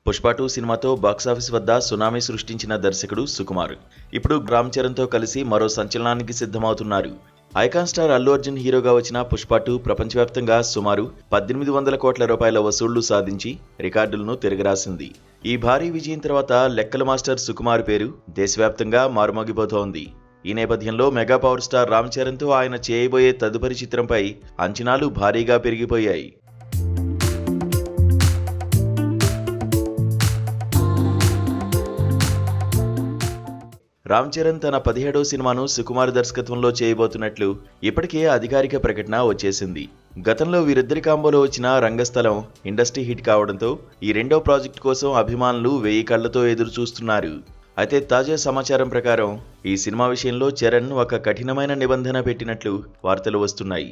పుష్ప 2 సినిమాతో బాక్సాఫీస్ వద్ద సునామీ సృష్టించిన దర్శకుడు సుకుమార్ ఇప్పుడు రామ్ చరణ్తో కలిసి మరో సంచలనానికి సిద్ధమవుతున్నారు. ఐకాన్ స్టార్ అల్లు అర్జున్ హీరోగా వచ్చిన పుష్ప 2 ప్రపంచవ్యాప్తంగా సుమారు 1800 కోట్ల రూపాయల వసూళ్లు సాధించి రికార్డులను తిరగరాసింది. ఈ భారీ విజయం తర్వాత లెక్కల మాస్టర్ సుకుమార్ పేరు దేశవ్యాప్తంగా మారుమోగిపోతోంది. ఈ నేపథ్యంలో మెగా పవర్ స్టార్ రామ్ చరణ్తో ఆయన చేయబోయే తదుపరి చిత్రంపై అంచనాలు భారీగా పెరిగిపోయాయి. రామ్ చరణ్ తన 17వ సినిమాను సుకుమార్ దర్శకత్వంలో చేయబోతున్నట్లు ఇప్పటికే అధికారిక ప్రకటన వచ్చేసింది. గతంలో వీరిద్దరి కాంబోలో వచ్చిన రంగస్థలం ఇండస్ట్రీ హిట్ కావడంతో ఈ రెండో ప్రాజెక్ట్ కోసం అభిమానులు 1000 కళ్లతో ఎదురు చూస్తున్నారు. అయితే తాజా సమాచారం ప్రకారం ఈ సినిమా విషయంలో చరణ్ ఒక కఠినమైన నిబంధన పెట్టినట్లు వార్తలు వస్తున్నాయి.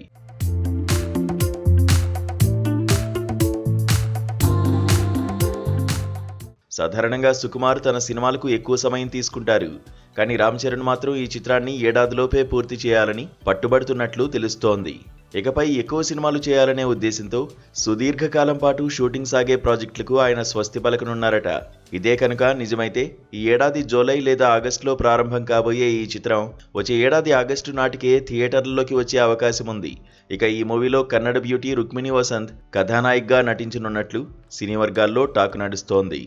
సాధారణంగా సుకుమార్ తన సినిమాలకు ఎక్కువ సమయం తీసుకుంటారు. కానీ రామ్ చరణ్ మాత్రం ఈ చిత్రాన్ని ఏడాదిలోపే పూర్తి చేయాలని పట్టుబడుతున్నట్లు తెలుస్తోంది. ఇకపై ఎక్కువ సినిమాలు చేయాలనే ఉద్దేశంతో సుదీర్ఘకాలం పాటు షూటింగ్ సాగే ప్రాజెక్టులకు ఆయన స్వస్తి పలకనున్నారట. ఇదే కనుక నిజమైతే ఈ ఏడాది జూలై లేదా ఆగస్టులో ప్రారంభం కాబోయే ఈ చిత్రం వచ్చే ఏడాది ఆగస్టు నాటికే థియేటర్లలోకి వచ్చే అవకాశం ఉంది. ఇక ఈ మూవీలో కన్నడ బ్యూటీ రుక్మిణి వసంత్ కథానాయికగా నటించనున్నట్లు సినీ వర్గాల్లో టాక్ నడుస్తోంది.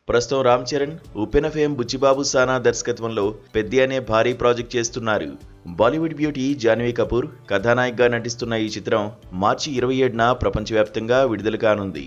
ప్రస్తుతం రామ్ చరణ్ ఉప్పెన ఫేమ్ బుచ్చిబాబు సానా దర్శకత్వంలో పెద్ది అనే భారీ ప్రాజెక్ట్ చేస్తున్నారు. బాలీవుడ్ బ్యూటీ జాన్వీ కపూర్ కథానాయికగా నటిస్తున్న ఈ చిత్రం మార్చి 27న ప్రపంచవ్యాప్తంగా విడుదల కానుంది.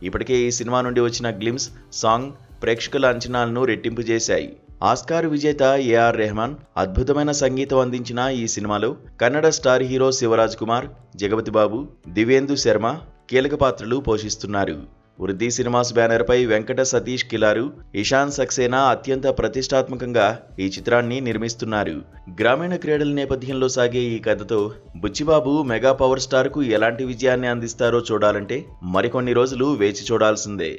ఇప్పటికే ఈ సినిమా నుండి వచ్చిన గ్లిమ్స్ సాంగ్ ప్రేక్షకుల అంచనాలను రెట్టింపు చేశాయి. ఆస్కార్ విజేత ఏఆర్ రెహమాన్ అద్భుతమైన సంగీతం అందించిన ఈ సినిమాలో కన్నడ స్టార్ హీరో శివరాజ్ కుమార్, జగపతి బాబు, దివ్యేందు శర్మ కీలక పాత్రలు పోషిస్తున్నారు. వృద్ధి సినిమాస్ బ్యానర్ పై వెంకట సతీష్ కిలారు, ఇషాన్ సక్సేనా అత్యంత ప్రతిష్టాత్మకంగా ఈ చిత్రాన్ని నిర్మిస్తున్నారు. గ్రామీణ క్రీడల నేపథ్యంలో సాగే ఈ కథతో బుచ్చిబాబు మెగా పవర్ స్టార్ కు ఎలాంటి విజయాన్ని అందిస్తారో చూడాలంటే మరికొన్ని రోజులు వేచి చూడాల్సిందే.